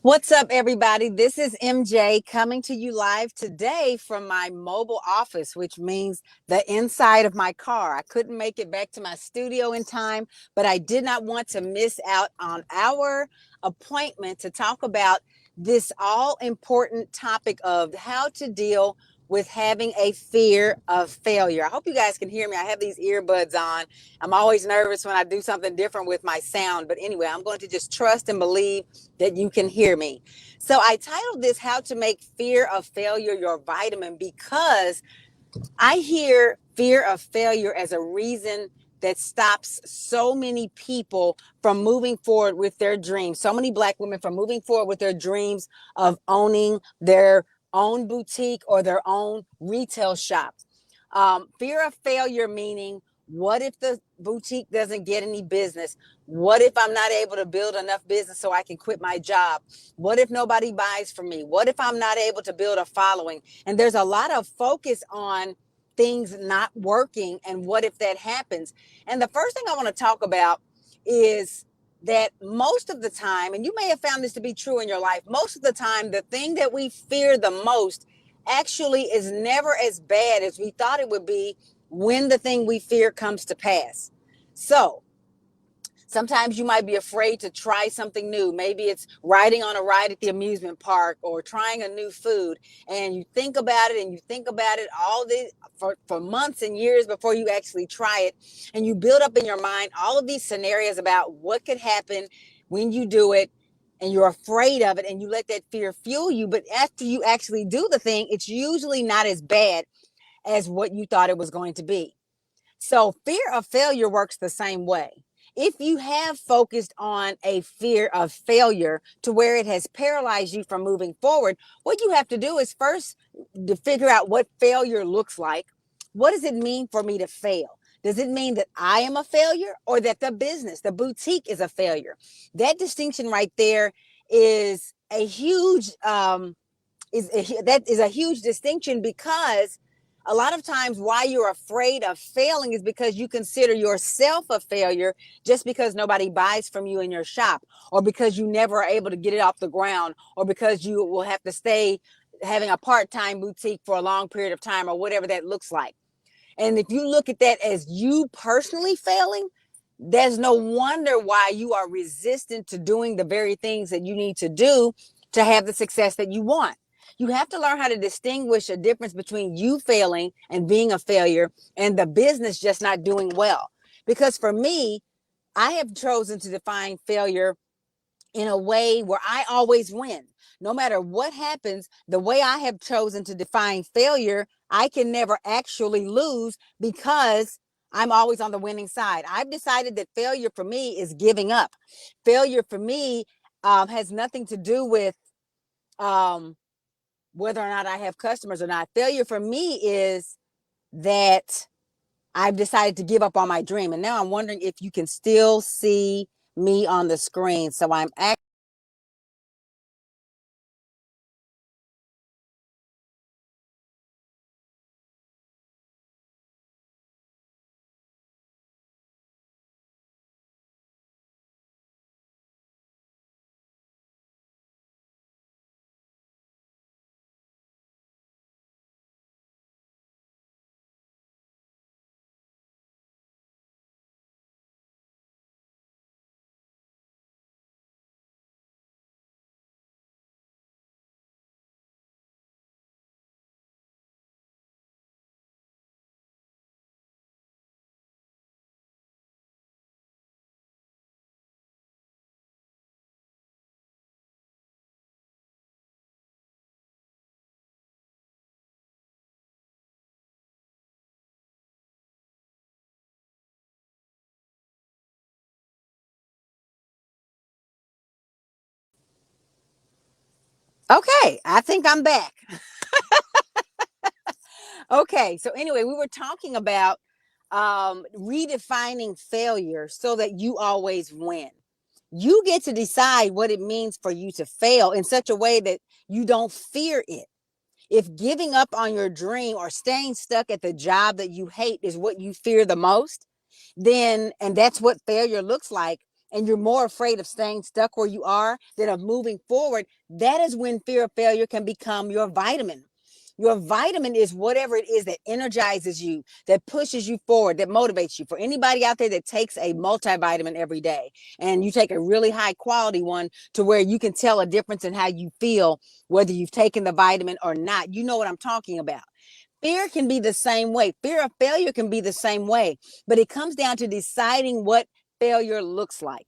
What's up, everybody? This is MJ coming to you live today from my mobile office, which means the inside of my car. I couldn't make it back to my studio in time, but I did not want to miss out on our appointment to talk about this all important topic of how to deal with having a fear of failure. I hope you guys can hear me. I have these earbuds on. I'm always nervous when I do something different with my sound, but anyway, I'm going to just trust and believe that you can hear me. So I titled this How to Make Fear of Failure Your Vitamin because I hear fear of failure as a reason that stops so many people from moving forward with their dreams. So many Black women from moving forward with their dreams of owning their own boutique or their own retail shop. Fear of failure meaning, what if the boutique doesn't get any business? What if I'm not able to build enough business so I can quit my job? What if nobody buys from me? What if I'm not able to build a following? And there's a lot of focus on things not working and what if that happens. And the first thing I want to talk about is that most of the time, and you may have found this to be true in your life, most of the time, the thing that we fear the most actually is never as bad as we thought it would be when the thing we fear comes to pass. So sometimes you might be afraid to try something new. Maybe it's riding on a ride at the amusement park or trying a new food. And you think about it and you think about it all this for months and years before you actually try it. And you build up in your mind all of these scenarios about what could happen when you do it. And you're afraid of it and you let that fear fuel you. But after you actually do the thing, it's usually not as bad as what you thought it was going to be. So fear of failure works the same way. If you have focused on a fear of failure to where it has paralyzed you from moving forward, what you have to do is first to figure out what failure looks like. What does it mean for me to fail? Does it mean that I am a failure or that the business, the boutique is a failure? That distinction right there is a huge that is a huge distinction, because a lot of times why you're afraid of failing is because you consider yourself a failure just because nobody buys from you in your shop, or because you never are able to get it off the ground, or because you will have to stay having a part-time boutique for a long period of time, or whatever that looks like. And if you look at that as you personally failing, there's no wonder why you are resistant to doing the very things that you need to do to have the success that you want. You have to learn how to distinguish a difference between you failing and being a failure and the business just not doing well. Because for me, I have chosen to define failure in a way where I always win. No matter what happens, the way I have chosen to define failure, I can never actually lose because I'm always on the winning side. I've decided that failure for me is giving up. Failure for me has nothing to do with um, whether or not I have customers or not. Failure for me is that I've decided to give up on my dream. And now I'm wondering if you can still see me on the screen. So I'm actually okay. I think I'm back. Okay, so anyway, we were talking about redefining failure so that you always win. You get to decide what it means for you to fail in such a way that you don't fear it. If giving up on your dream or staying stuck at the job that you hate is what you fear the most, then, and that's what failure looks like, and you're more afraid of staying stuck where you are than of moving forward, that is when fear of failure can become your vitamin. Your vitamin is whatever it is that energizes you, that pushes you forward, that motivates you. For anybody out there that takes a multivitamin every day, and you take a really high quality one to where you can tell a difference in how you feel, whether you've taken the vitamin or not, you know what I'm talking about. Fear can be the same way. Fear of failure can be the same way, but it comes down to deciding what failure looks like.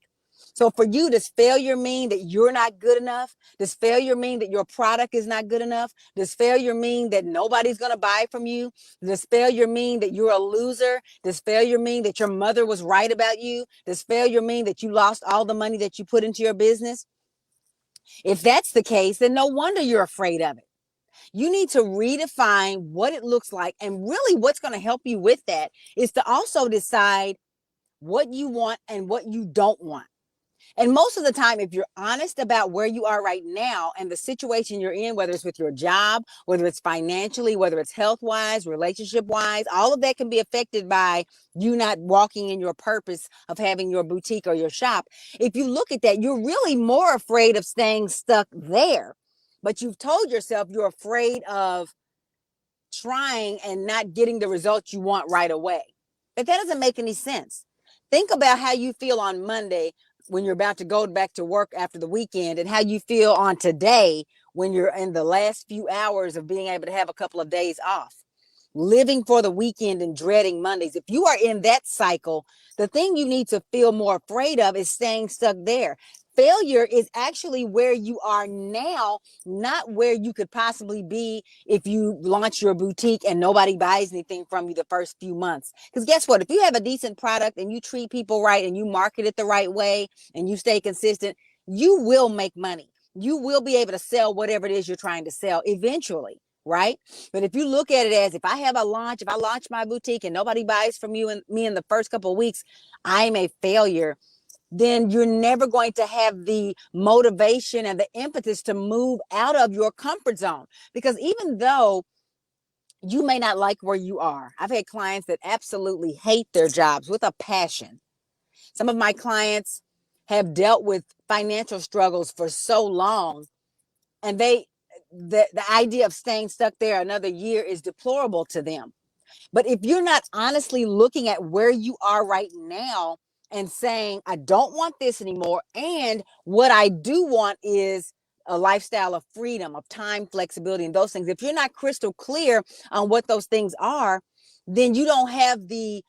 So for you, does failure mean that you're not good enough? Does failure mean that your product is not good enough? Does failure mean that nobody's going to buy from you? Does failure mean that you're a loser? Does failure mean that your mother was right about you? Does failure mean that you lost all the money that you put into your business? If that's the case, then no wonder you're afraid of it. You need to redefine what it looks like. And really, what's going to help you with that is to also decide what you want and what you don't want. And most of the time, if you're honest about where you are right now and the situation you're in, whether it's with your job, whether it's financially, whether it's health wise, relationship wise, all of that can be affected by you not walking in your purpose of having your boutique or your shop. If you look at that, you're really more afraid of staying stuck there. But you've told yourself you're afraid of trying and not getting the results you want right away. But that doesn't make any sense. Think about how you feel on Monday when you're about to go back to work after the weekend, and how you feel on today when you're in the last few hours of being able to have a couple of days off. Living for the weekend and dreading Mondays. If you are in that cycle, the thing you need to feel more afraid of is staying stuck there. Failure is actually where you are now, not where you could possibly be if you launch your boutique and nobody buys anything from you the first few months. Because guess what? If you have a decent product and you treat people right and you market it the right way and you stay consistent, you will make money. You will be able to sell whatever it is you're trying to sell eventually, right? But if you look at it as, if I have a launch, if I launch my boutique and nobody buys from you and me in the first couple of weeks, I'm a failure. Then you're never going to have the motivation and the impetus to move out of your comfort zone. Because even though you may not like where you are, I've had clients that absolutely hate their jobs with a passion. Some of my clients have dealt with financial struggles for so long, and the idea of staying stuck there another year is deplorable to them. But if you're not honestly looking at where you are right now and saying, I don't want this anymore, and what I do want is a lifestyle of freedom, of time, flexibility, and those things. If you're not crystal clear on what those things are, then you don't have the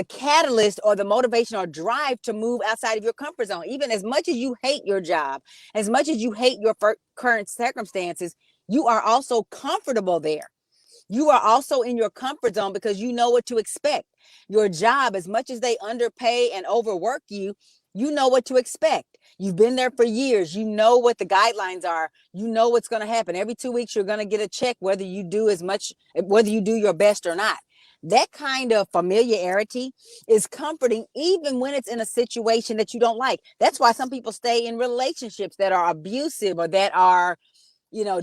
catalyst or the motivation or drive to move outside of your comfort zone. Even as much as you hate your job, as much as you hate your current circumstances, you are also comfortable there. You are also in your comfort zone because you know what to expect. Your job, as much as they underpay and overwork you, you know what to expect. You've been there for years. You know what the guidelines are. You know what's going to happen. Every 2 weeks, you're going to get a check, whether you do as much, whether you do your best or not. That kind of familiarity is comforting, even when it's in a situation that you don't like. That's why some people stay in relationships that are abusive or that are,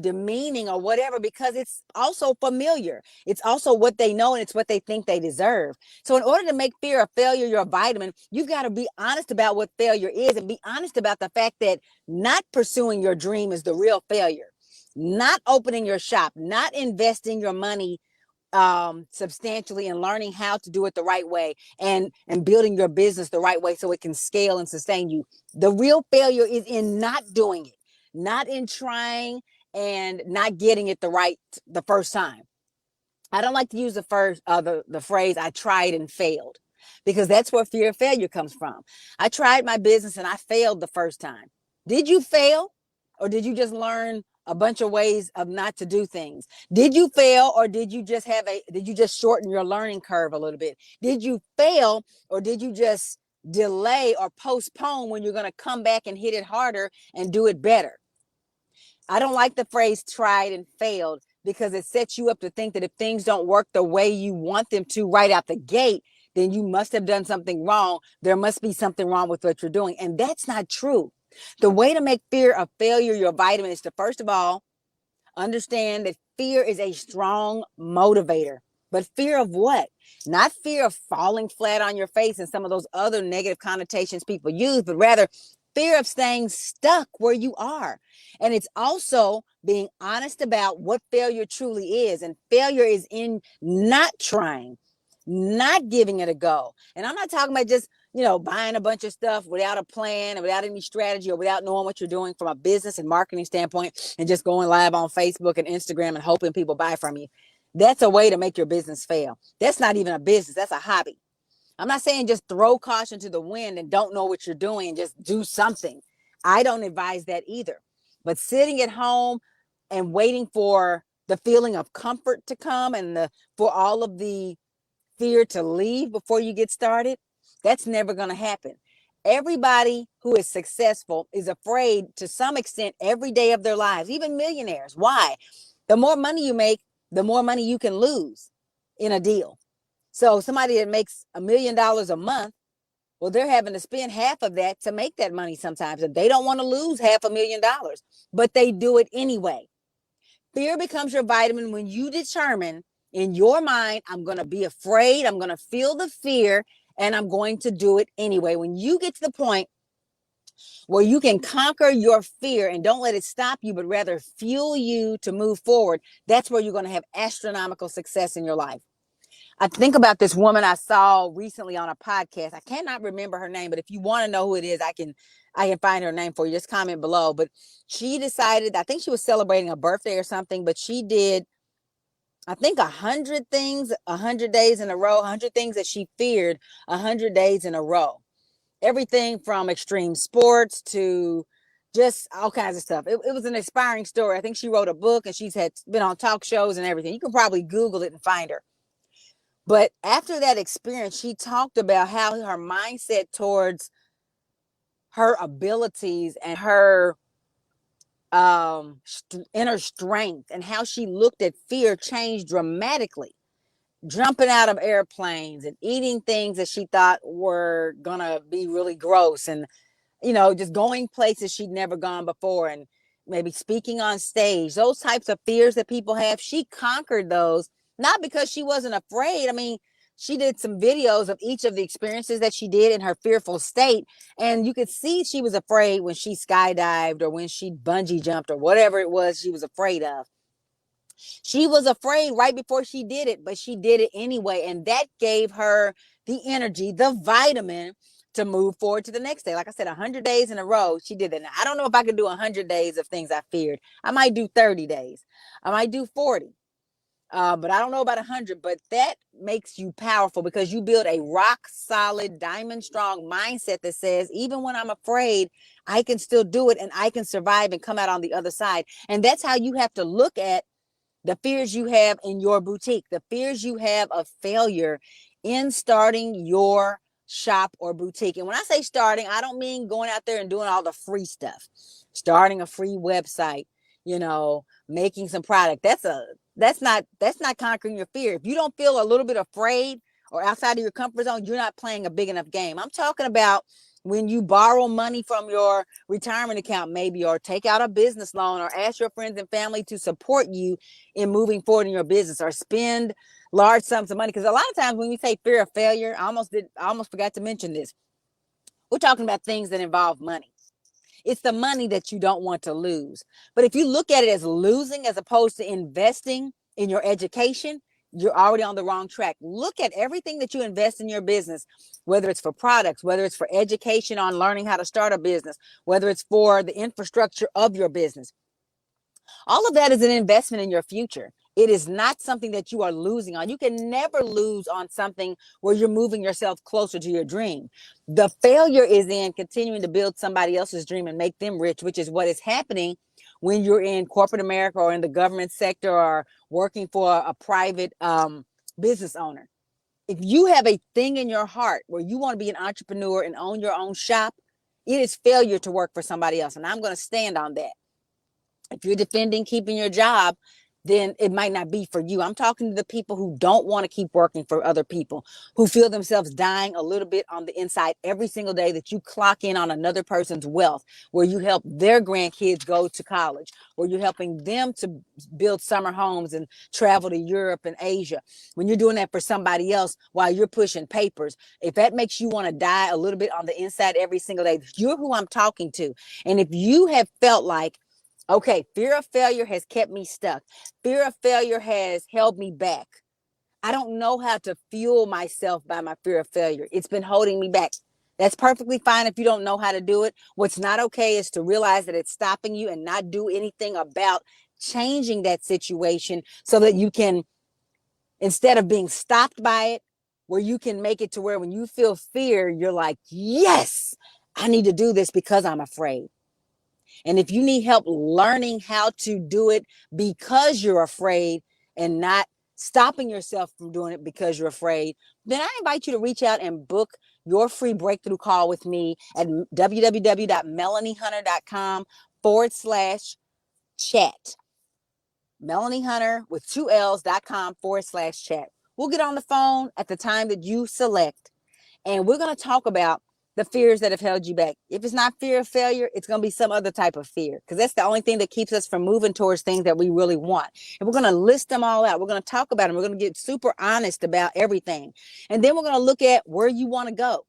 demeaning or whatever, because it's also familiar. It's also what they know, and it's what they think they deserve. So in order to make fear of failure your vitamin, you've got to be honest about what failure is, and be honest about the fact that not pursuing your dream is the real failure. Not opening your shop, not investing your money substantially and learning how to do it the right way, and building your business the right way so it can scale and sustain you. The real failure is in not doing it, not in trying and not getting it the first time. I don't like to use the phrase "I tried and failed," because that's where fear of failure comes from. I tried my business and I failed the first time. Did you fail, or did you just learn a bunch of ways of not to do things? Did you fail, or did you just shorten your learning curve a little bit? Did you fail, or did you just delay or postpone when you're going to come back and hit it harder and do it better? I don't like the phrase tried and failed, because it sets you up to think that if things don't work the way you want them to right out the gate, then you must have done something wrong. There must be something wrong with what you're doing. And that's not true. The way to make fear of failure your vitamin is to, first of all, understand that fear is a strong motivator. But fear of what? Not fear of falling flat on your face and some of those other negative connotations people use, but rather fear of staying stuck where you are. And it's also being honest about what failure truly is. And failure is in not trying, not giving it a go. And I'm not talking about just, buying a bunch of stuff without a plan and without any strategy or without knowing what you're doing from a business and marketing standpoint and just going live on Facebook and Instagram and hoping people buy from you. That's a way to make your business fail. That's not even a business. That's a hobby. I'm not saying just throw caution to the wind and don't know what you're doing and just do something. I don't advise that either. But sitting at home and waiting for the feeling of comfort to come and for all of the fear to leave before you get started, that's never going to happen. Everybody who is successful is afraid to some extent every day of their lives, even millionaires. Why? The more money you make, the more money you can lose in a deal. So somebody that makes $1 million a month, well, they're having to spend half of that to make that money sometimes. And they don't want to lose $500,000, but they do it anyway. Fear becomes your vitamin when you determine in your mind, I'm going to be afraid, I'm going to feel the fear, and I'm going to do it anyway. When you get to the point where you can conquer your fear and don't let it stop you, but rather fuel you to move forward, that's where you're going to have astronomical success in your life. I think about this woman I saw recently on a podcast. I cannot remember her name, but if you want to know who it is, I can find her name for you. Just comment below. But she decided, I think she was celebrating a birthday or something, but she did, I think 100 things, 100 days in a row, 100 things that she feared 100 days in a row. Everything from extreme sports to just all kinds of stuff. It was an inspiring story. I think she wrote a book and she's been on talk shows and everything. You can probably Google it and find her. But after that experience, she talked about how her mindset towards her abilities and her inner strength and how she looked at fear changed dramatically. Jumping out of airplanes and eating things that she thought were gonna be really gross, and just going places she'd never gone before, and maybe speaking on stage, those types of fears that people have, she conquered those, not because she wasn't afraid. I mean, she did some videos of each of the experiences that she did in her fearful state, and you could see she was afraid when she skydived or when she bungee jumped or whatever it was she was afraid of. She was afraid right before she did it, but she did it anyway. And that gave her the energy, the vitamin to move forward to the next day. Like I said, 100 days in a row, she did it. Now, I don't know if I could do 100 days of things I feared. I might do 30 days. I might do 40. But I don't know about 100. But that makes you powerful because you build a rock solid, diamond strong mindset that says, even when I'm afraid, I can still do it and I can survive and come out on the other side. And that's how you have to look at the fears you have in your boutique, the fears you have of failure in starting your shop or boutique. And when I say starting, I don't mean going out there and doing all the free stuff. Starting a free website, making some product. That's not conquering your fear. If you don't feel a little bit afraid or outside of your comfort zone, you're not playing a big enough game. I'm talking about when you borrow money from your retirement account, maybe, or take out a business loan, or ask your friends and family to support you in moving forward in your business, or spend large sums of money. Because a lot of times when we say fear of failure, I almost forgot to mention this. We're talking about things that involve money. It's the money that you don't want to lose. But if you look at it as losing as opposed to investing in your education, you're already on the wrong track. Look at everything that you invest in your business, whether it's for products, whether it's for education on learning how to start a business, whether it's for the infrastructure of your business. All of that is an investment in your future. It is not something that you are losing on. You can never lose on something where you're moving yourself closer to your dream. The failure is in continuing to build somebody else's dream and make them rich, which is what is happening when you're in corporate America or in the government sector or working for a private business owner. If you have a thing in your heart where you want to be an entrepreneur and own your own shop, it is failure to work for somebody else. And I'm going to stand on that. If you're defending keeping your job, then it might not be for you. I'm talking to the people who don't want to keep working for other people, who feel themselves dying a little bit on the inside every single day that you clock in on another person's wealth, where you help their grandkids go to college, where you're helping them to build summer homes and travel to Europe and Asia. When you're doing that for somebody else while you're pushing papers, if that makes you want to die a little bit on the inside every single day, you're who I'm talking to. And if you have felt like, okay, fear of failure has kept me stuck, fear of failure has held me back, I don't know how to fuel myself by my fear of failure, it's been holding me back. That's perfectly fine if you don't know how to do it. What's not okay is to realize that it's stopping you and not do anything about changing that situation so that you can, instead of being stopped by it, where you can make it to where when you feel fear, you're like, yes, I need to do this because I'm afraid. And if you need help learning how to do it because you're afraid and not stopping yourself from doing it because you're afraid, then I invite you to reach out and book your free breakthrough call with me at www.melaniehunter.com/chat. Melanie Hunter with 2Ls.com/chat. We'll get on the phone at the time that you select, and we're going to talk about the fears that have held you back. If it's not fear of failure, it's going to be some other type of fear, because that's the only thing that keeps us from moving towards things that we really want. And we're going to list them all out. We're going to talk about them. We're going to get super honest about everything. And then we're going to look at where you want to go.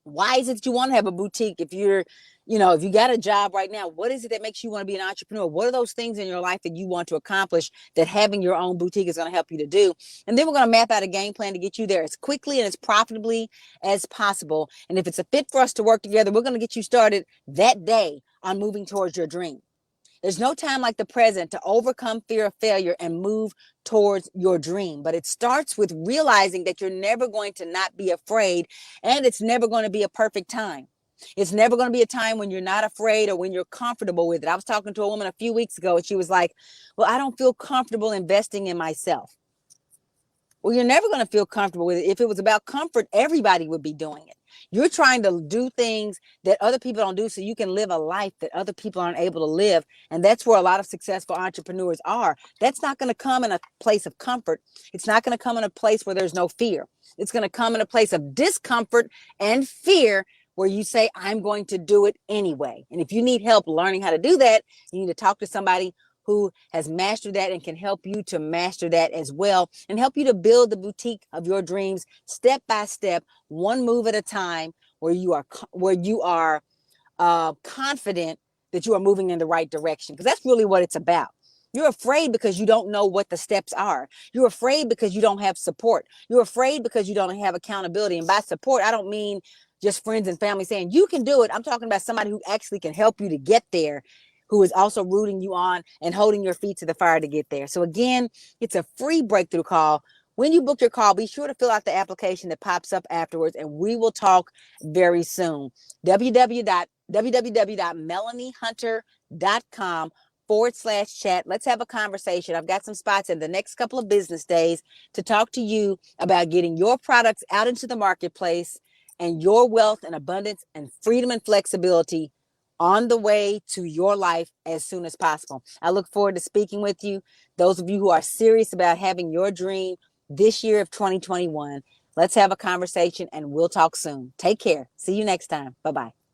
Why is it that you want to have a boutique? If you're, if you got a job right now, what is it that makes you want to be an entrepreneur? What are those things in your life that you want to accomplish that having your own boutique is going to help you to do? And then we're going to map out a game plan to get you there as quickly and as profitably as possible. And if it's a fit for us to work together, we're going to get you started that day on moving towards your dream. There's no time like the present to overcome fear of failure and move towards your dream. But it starts with realizing that you're never going to not be afraid, and it's never going to be a perfect time. It's never going to be a time when you're not afraid or when you're comfortable with it. I was talking to a woman a few weeks ago, and she was like, well, I don't feel comfortable investing in myself. Well, you're never going to feel comfortable with it. If it was about comfort, everybody would be doing it. You're trying to do things that other people don't do so you can live a life that other people aren't able to live. And that's where a lot of successful entrepreneurs are. That's not going to come in a place of comfort. It's not going to come in a place where there's no fear. It's going to come in a place of discomfort and fear, where you say, I'm going to do it anyway. And if you need help learning how to do that, you need to talk to somebody who has mastered that and can help you to master that as well, and help you to build the boutique of your dreams step by step, one move at a time, where you are confident that you are moving in the right direction, because that's really what it's about. You're afraid because you don't know what the steps are. You're afraid because you don't have support. You're afraid because you don't have accountability. And by support, I don't mean just friends and family saying you can do it. I'm talking about somebody who actually can help you to get there, who is also rooting you on and holding your feet to the fire to get there. So again, it's a free breakthrough call. When you book your call, be sure to fill out the application that pops up afterwards, and we will talk very soon. www.melaniehunter.com/chat. Let's have a conversation. I've got some spots in the next couple of business days to talk to you about getting your products out into the marketplace, and your wealth and abundance and freedom and flexibility on the way to your life as soon as possible. I look forward to speaking with you. Those of you who are serious about having your dream this year of 2021, let's have a conversation, and we'll talk soon. Take care. See you next time. Bye-bye.